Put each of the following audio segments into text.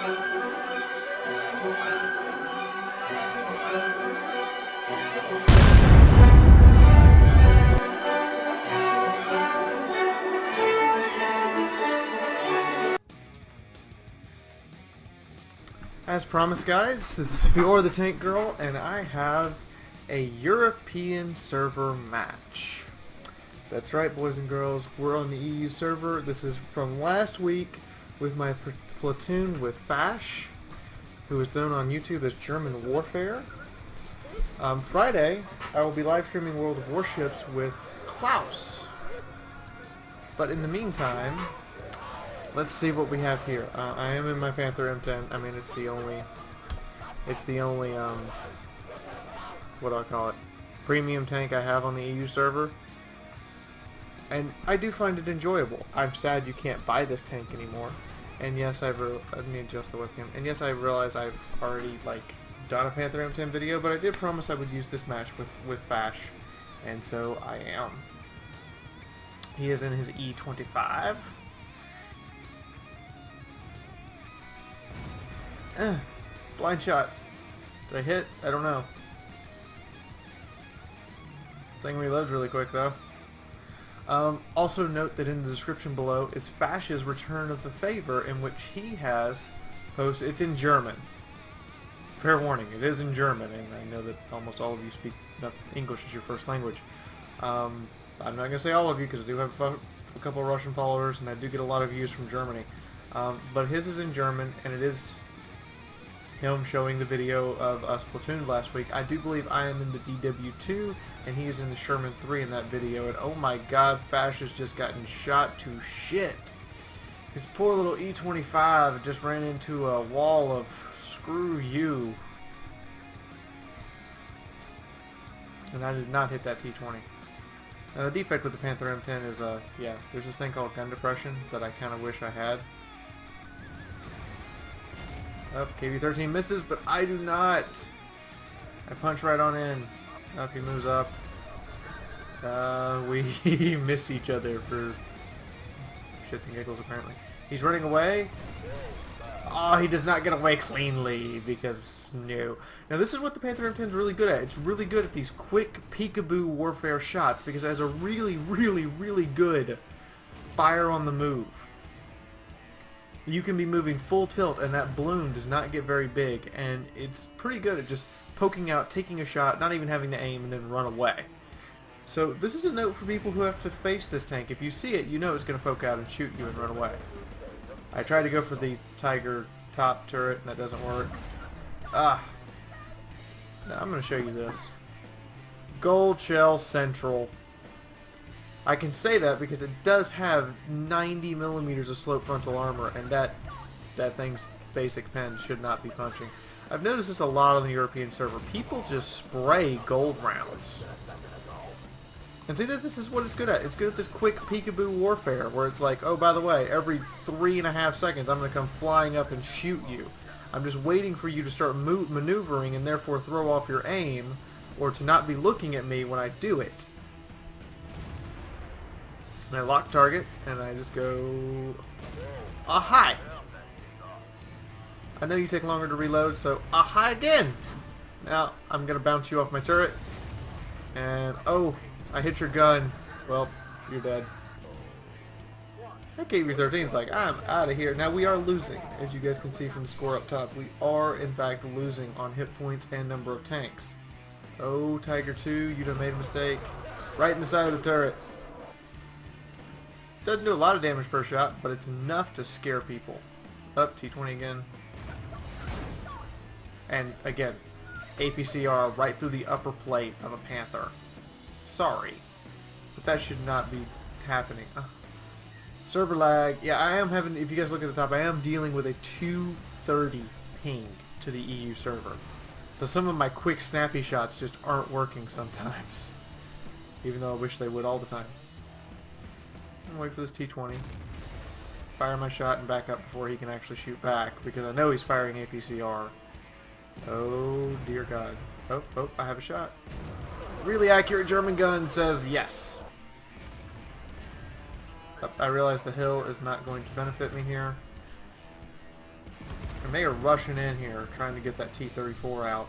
As promised, guys, this is Fiaura the Tank Girl, and I have a European server match. That's right, boys and girls, we're on the EU server. This is from last week with my platoon with Phash, who is known on YouTube as German Warfare. Friday, I will be live streaming World of Warships with Klaus. But in the meantime, let's see what we have here. I am in my Panther M10. I mean, it's the only, what do I call it, premium tank I have on the EU server. And I do find it enjoyable. I'm sad you can't buy this tank anymore. And yes, let me adjust the webcam. And yes, I realize I've already, done a Panther M10 video, but I did promise I would use this match with Phash. And so I am. He is in his E25. Blind shot. Did I hit? I don't know. This thing reloads really quick though. Also note that in the description below is Phash's return of the favor, in which he has posted. It's in German. Fair warning, it is in German, and I know that almost all of you speak English as your first language. I'm not going to say all of you because I do have a couple of Russian followers, and I do get a lot of views from Germany. But his is in German, and it is him showing the video of us platooned last week. I do believe I am in the DW2 and he is in the Sherman 3 in that video, and oh my god, Phash has just gotten shot to shit. His poor little E25 just ran into a wall of screw you. And I did not hit that T20. Now the defect with the Panther M10 is, yeah, there's this thing called gun depression that I kind of wish I had. Up, KV-13 misses, but I do not. I punch right on in. Up, he moves up. We miss each other for shits and giggles, apparently. He's running away. Oh, he does not get away cleanly because no. Now this is what the Panther M10 is really good at. It's really good at these quick peekaboo warfare shots because it has a really, really, really good fire on the move. You can be moving full tilt and that balloon does not get very big, and it's pretty good at just poking out, taking a shot, not even having to aim, and then run away. So this is a note for people who have to face this tank. If you see it, you know it's going to poke out and shoot you and run away. I tried to go for the Tiger top turret and that doesn't work. Ah. Now I'm going to show you this. Gold Shell Central. I can say that because it does have 90 millimeters of slope frontal armor, and that thing's basic pen should not be punching. I've noticed this a lot on the European server. People just spray gold rounds. And see, that this is what it's good at. It's good at this quick peekaboo warfare where it's like, oh, by the way, every 3.5 seconds I'm going to come flying up and shoot you. I'm just waiting for you to start maneuvering and therefore throw off your aim, or to not be looking at me when I do it. And I lock target, and I just go, hi! I know you take longer to reload, so hi again! Now, I'm going to bounce you off my turret, and oh, I hit your gun. Well, you're dead. That KV-13 is like, I'm out of here. Now, we are losing, as you guys can see from the score up top. We are, in fact, losing on hit points and number of tanks. Oh, Tiger 2, you done made a mistake. Right in the side of the turret. Doesn't do a lot of damage per shot, but it's enough to scare people. Up, T20 again. And again, APCR right through the upper plate of a Panther. Sorry, but that should not be happening. Server lag. Yeah, I am having, if you guys look at the top, I am dealing with a 230 ping to the EU server. So some of my quick snappy shots just aren't working sometimes. Even though I wish they would all the time. I'm gonna wait for this T20. Fire my shot and back up before he can actually shoot back, because I know he's firing APCR. Oh dear God. Oh, I have a shot. Really accurate German gun says yes. I realize the hill is not going to benefit me here. And they are rushing in here, trying to get that T-34 out.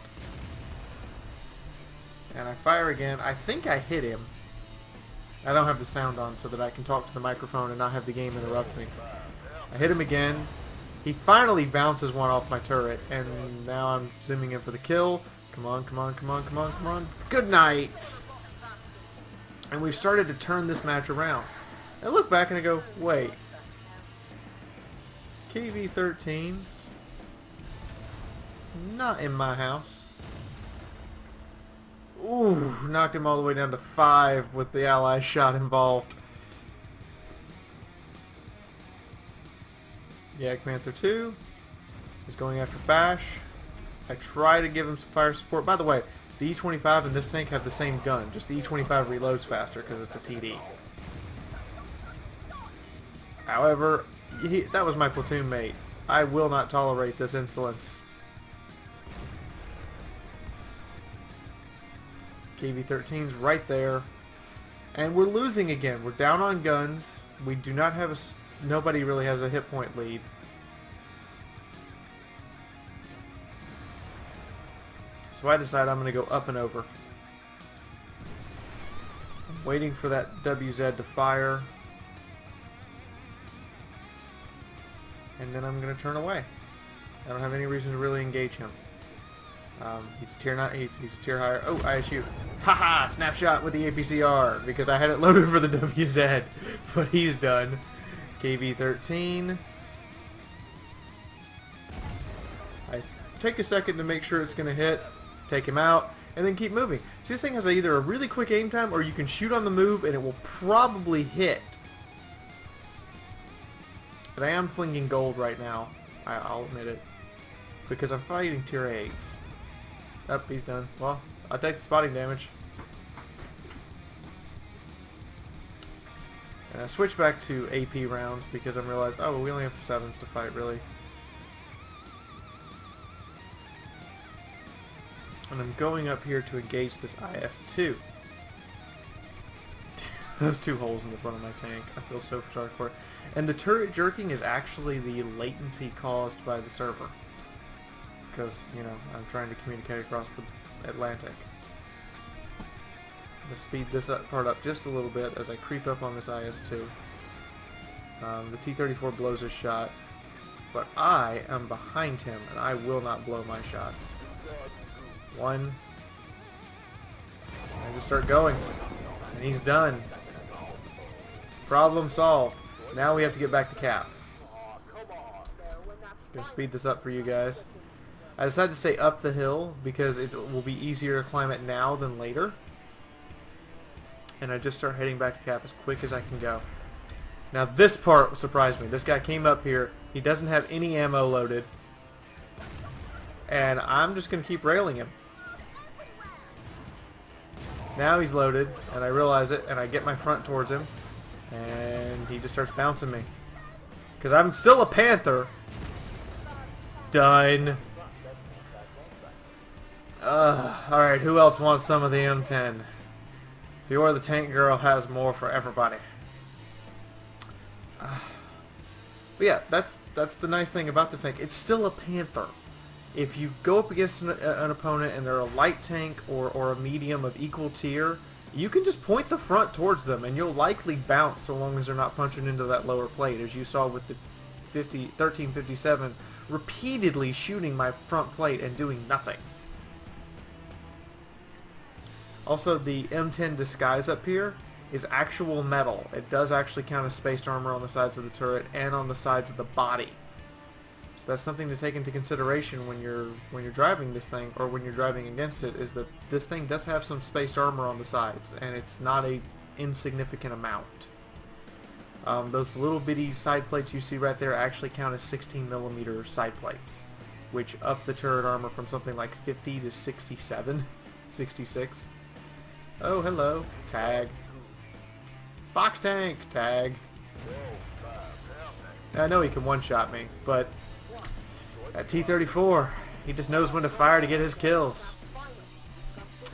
And I fire again. I think I hit him. I don't have the sound on so that I can talk to the microphone and not have the game interrupt me. I hit him again. He finally bounces one off my turret, and now I'm zooming in for the kill. Come on, come on, come on, come on, come on. Good night! And we've started to turn this match around. I look back and I go, wait. KV-13? Not in my house. Ooh, knocked him all the way down to 5 with the ally shot involved. Panther 2 is going after Phash. I try to give him some fire support. By the way, the E25 and this tank have the same gun, just the E25 reloads faster because it's a TD. However, that was my platoon mate. I will not tolerate this insolence. KV-13's right there. And we're losing again. We're down on guns. We do not have a... Nobody really has a hit point lead. So I decide I'm going to go up and over. I'm waiting for that WZ to fire. And then I'm going to turn away. I don't have any reason to really engage him. He's a tier 9, he's a tier higher. Oh, ISU. Haha! Snapshot with the APCR because I had it loaded for the WZ. But he's done. KV-13. I take a second to make sure it's going to hit. Take him out. And then keep moving. See, this thing has either a really quick aim time or you can shoot on the move and it will probably hit. But I am flinging gold right now. I'll admit it. Because I'm fighting tier 8s. Oh, he's done. Well, I'll take the spotting damage. And I switch back to AP rounds because I realized, oh, we only have 7s to fight, really. And I'm going up here to engage this IS-2. Those 2 holes in the front of my tank. I feel so sorry for it. And the turret jerking is actually the latency caused by the server. Because, you know, I'm trying to communicate across the Atlantic. I'm going to speed this part up just a little bit as I creep up on this IS-2. The T-34 blows his shot, but I am behind him, and I will not blow my shots. 1. I just start going, and he's done. Problem solved. Now we have to get back to cap. Gonna speed this up for you guys. I decided to say up the hill because it will be easier to climb it now than later. And I just start heading back to cap as quick as I can go. Now this part surprised me. This guy came up here. He doesn't have any ammo loaded. And I'm just going to keep railing him. Now he's loaded, and I realize it, and I get my front towards him. And he just starts bouncing me. Because I'm still a Panther. Done. Alright, who else wants some of the M10? Fiaura the Tank Girl has more for everybody. But yeah, that's the nice thing about this tank. It's still a Panther. If you go up against an opponent and they're a light tank or a medium of equal tier, you can just point the front towards them and you'll likely bounce so long as they're not punching into that lower plate, as you saw with the 1357 repeatedly shooting my front plate and doing nothing. Also, the M10 disguise up here is actual metal. It does actually count as spaced armor on the sides of the turret and on the sides of the body. So that's something to take into consideration when you're driving this thing, or when you're driving against it, is that this thing does have some spaced armor on the sides, and it's not a insignificant amount. Those little bitty side plates you see right there actually count as 16mm side plates, which up the turret armor from something like 50 to 67, 66. Oh, hello. Tag. Box tank. Tag. I know he can one-shot me, but at T-34, he just knows when to fire to get his kills.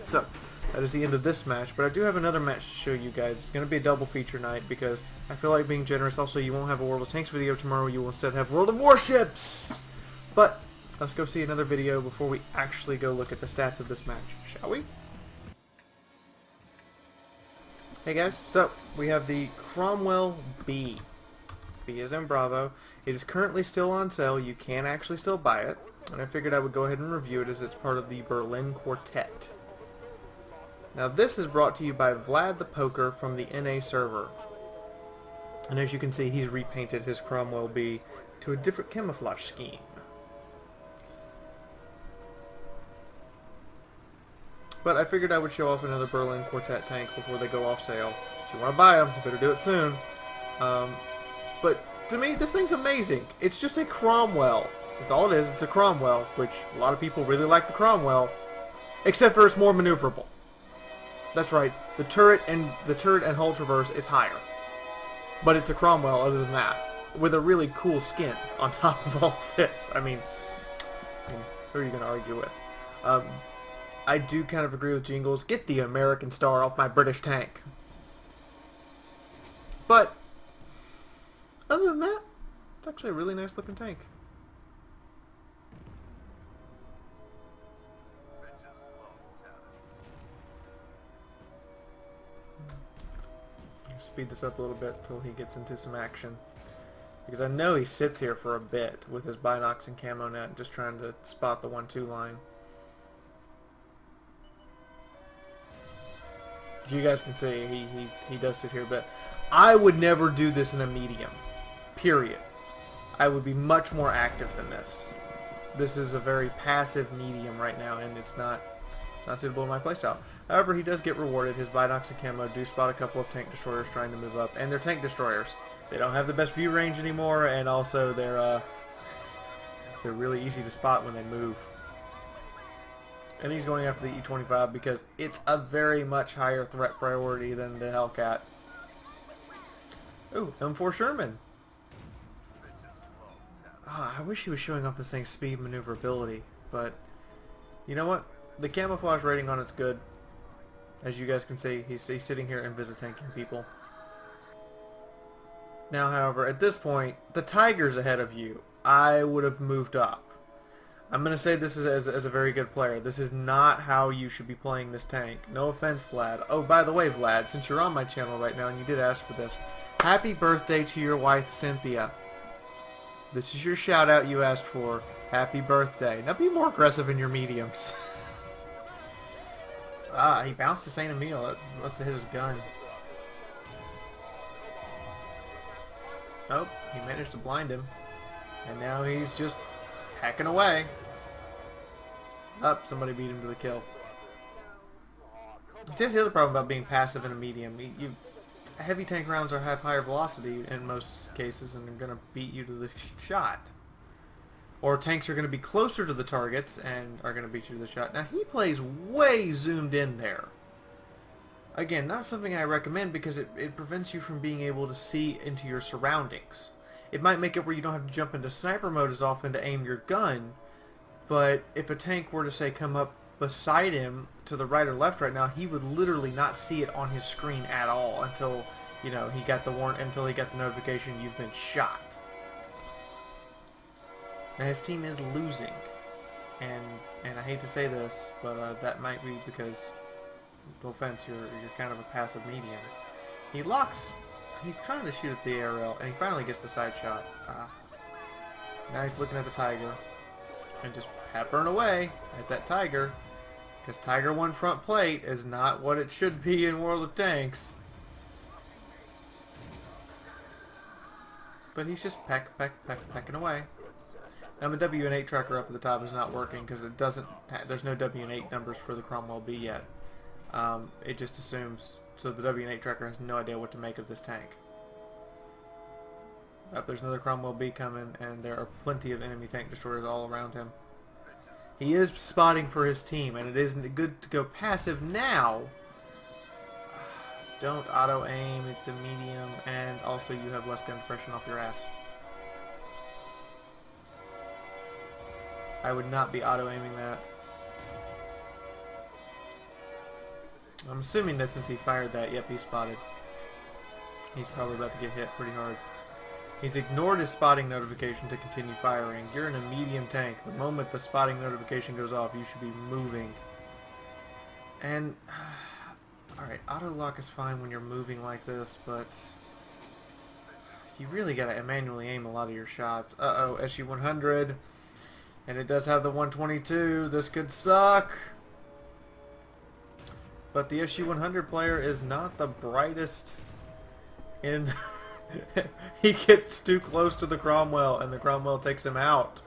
So, that is the end of this match, but I do have another match to show you guys. It's going to be a double feature night because I feel like being generous. Also, you won't have a World of Tanks video tomorrow. You will instead have World of Warships. But let's go see another video before we actually go look at the stats of this match, shall we? Hey guys, so we have the Cromwell B. B as in Bravo. It is currently still on sale. You can actually still buy it. And I figured I would go ahead and review it as it's part of the Berlin Quartet. Now this is brought to you by Vlad the Poker from the NA server. And as you can see, he's repainted his Cromwell B to a different camouflage scheme. But I figured I would show off another Berlin Quartet tank before they go off sale. If you want to buy them, you better do it soon. But to me, this thing's amazing. It's just a Cromwell. That's all it is. It's a Cromwell, which a lot of people really like the Cromwell, except for it's more maneuverable. That's right. The turret and hull traverse is higher, but it's a Cromwell other than that, with a really cool skin on top of all this. I mean, who are you going to argue with? I do kind of agree with Jingles. Get the American star off my British tank. But other than that, it's actually a really nice looking tank. Speed this up a little bit until he gets into some action, because I know he sits here for a bit with his binocs and camo net just trying to spot the 1-2 line. You guys can see he does sit here a bit. I would never do this in a medium, period. I would be much more active than this. This is a very passive medium right now, and it's not suitable in my playstyle. However, he does get rewarded. His binocs and camo do spot a couple of tank destroyers trying to move up, and they're tank destroyers. They don't have the best view range anymore, and also they're really easy to spot when they move. And he's going after the E-25 because it's a very much higher threat priority than the Hellcat. Ooh, M4 Sherman. I wish he was showing off this thing's speed maneuverability, but you know what? The camouflage rating on it's good. As you guys can see, he's sitting here invis-tanking people. Now, however, at this point, the Tiger's ahead of you. I would have moved up. I'm going to say this as a very good player. This is not how you should be playing this tank. No offense, Vlad. Oh, by the way, Vlad, since you're on my channel right now and you did ask for this, happy birthday to your wife, Cynthia. This is your shout out you asked for. Happy birthday. Now be more aggressive in your mediums. He bounced to St. Emile. That must have hit his gun. Oh, he managed to blind him. And now he's just hacking away. Somebody beat him to the kill. See, that's the other problem about being passive in a medium. Heavy tank rounds have higher velocity in most cases, and they're going to beat you to the shot. Or tanks are going to be closer to the targets and are going to beat you to the shot. Now, he plays way zoomed in there. Again, not something I recommend because it prevents you from being able to see into your surroundings. It might make it where you don't have to jump into sniper mode as often to aim your gun, but if a tank were to, say, come up beside him to the right or left right now, he would literally not see it on his screen at all until, you know, he got the notification you've been shot. Now his team is losing, and I hate to say this, but that might be because, no offense, you're kind of a passive medium. He locks. He's trying to shoot at the aerial, and he finally gets the side shot. Now he's looking at the Tiger, and just peppering away at that Tiger, because Tiger 1 front plate is not what it should be in World of Tanks. But he's just pecking away. Now the WN8 tracker up at the top is not working because it doesn't. There's no WN8 numbers for the Cromwell B yet. It just assumes. So the WN8 tracker has no idea what to make of this tank. There's another Cromwell B coming, and there are plenty of enemy tank destroyers all around him. He is spotting for his team, and it isn't good to go passive now. Don't auto-aim, it's a medium, and also you have less gun depression off your ass. I would not be auto-aiming that. I'm assuming that since he fired that, yep, he's spotted. He's probably about to get hit pretty hard. He's ignored his spotting notification to continue firing. You're in a medium tank. The moment the spotting notification goes off, you should be moving. And, alright, auto lock is fine when you're moving like this, but you really gotta manually aim a lot of your shots. Uh-oh, SU-100. And it does have the 122. This could suck. But the SU-100 player is not the brightest in... He gets too close to the Cromwell, and the Cromwell takes him out.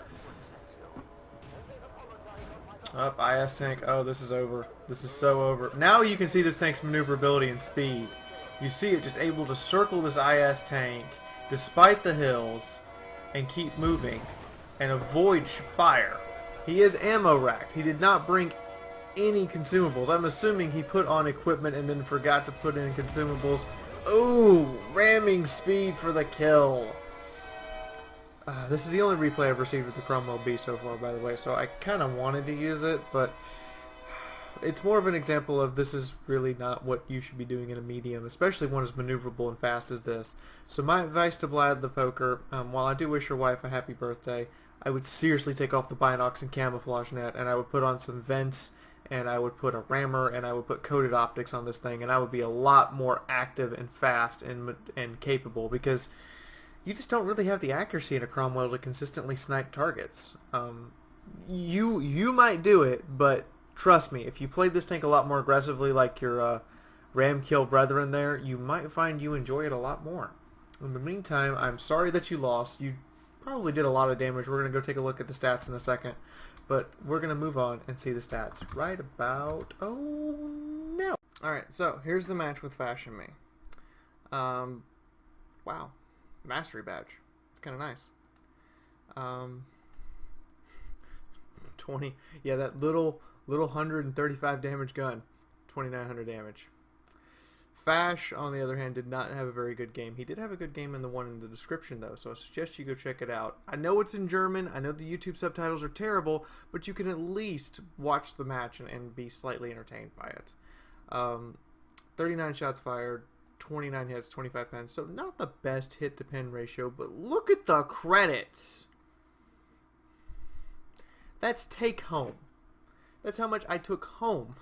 Up, IS tank. Oh, this is over. This is so over. Now you can see this tank's maneuverability and speed. You see it just able to circle this IS tank despite the hills and keep moving and avoid fire. He is ammo racked. He did not bring any consumables. I'm assuming he put on equipment and then forgot to put in consumables. Ooh, ramming speed for the kill. This is the only replay I've received with the Cromwell B so far, by the way, so I kind of wanted to use it, but it's more of an example of this is really not what you should be doing in a medium, especially one as maneuverable and fast as this. So my advice to Vlad the Poker, while I do wish your wife a happy birthday, I would seriously take off the binocs and camouflage net, and I would put on some vents, and I would put a rammer, and I would put coated optics on this thing, and I would be a lot more active and fast and capable, because you just don't really have the accuracy in a Cromwell to consistently snipe targets. You might do it, but trust me, if you played this tank a lot more aggressively like your ram kill brethren there, you might find you enjoy it a lot more. In the meantime, I'm sorry that you lost. You probably did a lot of damage. We're going to go take a look at the stats in a second. But we're going to move on and see the stats right about... Oh, no. Alright, so here's the match with Phash and me. Wow. Mastery badge. It's kind of nice. 20. Yeah, that little 135 damage gun. 2,900 damage. Phash, on the other hand, did not have a very good game. He did have a good game in the one in the description, though, so I suggest you go check it out. I know it's in German. I know the YouTube subtitles are terrible, but you can at least watch the match and be slightly entertained by it. 39 shots fired, 29 hits, 25 pens, so not the best hit-to-pen ratio, but look at the credits! That's take home. That's how much I took home.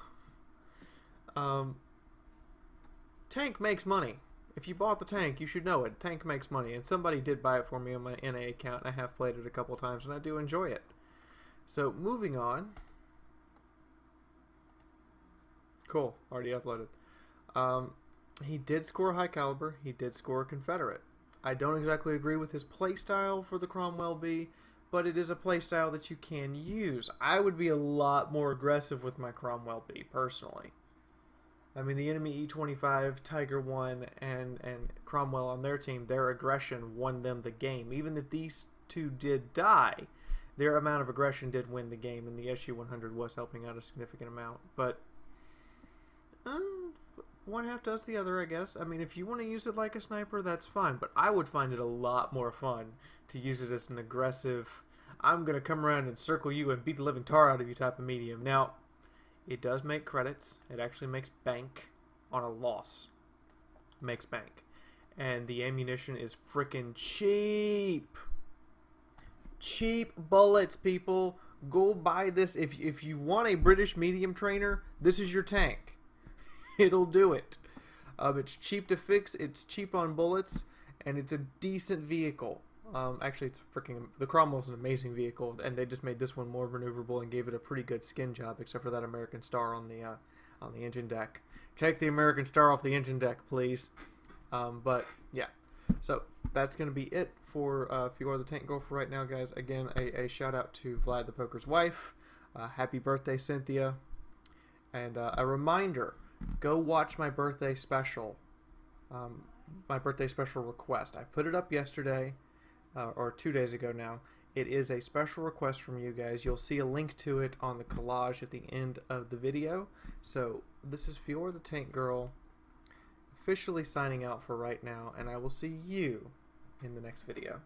Tank makes money. If you bought the tank, you should know it. Tank makes money, and somebody did buy it for me on my NA account, and I have played it a couple times, and I do enjoy it. So, moving on. Cool. Already uploaded. He did score high caliber. He did score Confederate. I don't exactly agree with his playstyle for the Cromwell B, but it is a playstyle that you can use. I would be a lot more aggressive with my Cromwell B, personally. I mean, the enemy E25, Tiger 1, and Cromwell on their team, their aggression won them the game. Even if these two did die, their amount of aggression did win the game, and the SU-100 was helping out a significant amount. But one half does the other, I guess. I mean, if you want to use it like a sniper, that's fine. But I would find it a lot more fun to use it as an aggressive, I'm going to come around and circle you and beat the living tar out of you type of medium. Now, it does make credits. It actually makes bank on a loss. Makes bank. And the ammunition is freaking cheap. Cheap bullets, people. Go buy this. If you want a British medium trainer, this is your tank. It'll do it. It's cheap to fix. It's cheap on bullets. And it's a decent vehicle. Actually, it's freaking... The Cromwell's an amazing vehicle, and they just made this one more maneuverable and gave it a pretty good skin job, except for that American star on the engine deck. Take the American star off the engine deck, please. But, yeah. So, that's going to be it for Fiaura the Tank Girl for right now, guys. Again, a shout-out to Vlad the Poker's wife. Happy birthday, Cynthia. And a reminder, go watch my birthday special. My birthday special request. I put it up yesterday. Or 2 days ago now. It is a special request from you guys. You'll see a link to it on the collage at the end of the video. So this is Fiaura the Tank Girl officially signing out for right now, and I will see you in the next video.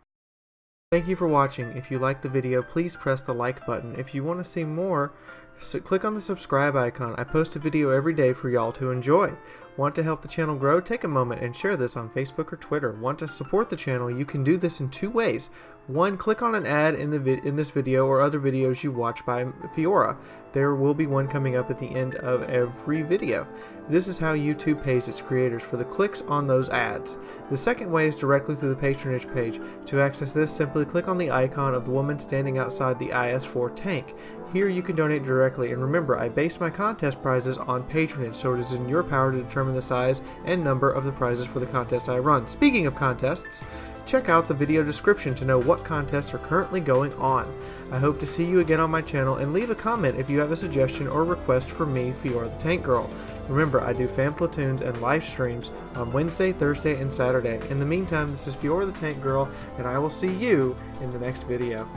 Thank you for watching. If you liked the video, please press the like button. If you want to see more, So click on the subscribe icon. I post a video every day for y'all to enjoy. Want to help the channel grow? Take a moment and share this on Facebook or Twitter. Want to support the channel? You can do this in 2 ways. 1, click on an ad in this video or other videos you watch by Fiaura. There will be one coming up at the end of every video. This is how YouTube pays its creators for the clicks on those ads. The second way is directly through the patronage page. To access this, simply click on the icon of the woman standing outside the IS-4 tank. Here you can donate directly, and remember, I base my contest prizes on patronage, so it is in your power to determine the size and number of the prizes for the contests I run. Speaking of contests, check out the video description to know what contests are currently going on. I hope to see you again on my channel, and leave a comment if you have a suggestion or request for me, Fiaura the Tank Girl. Remember, I do fan platoons and live streams on Wednesday, Thursday, and Saturday. In the meantime, this is Fiaura the Tank Girl, and I will see you in the next video.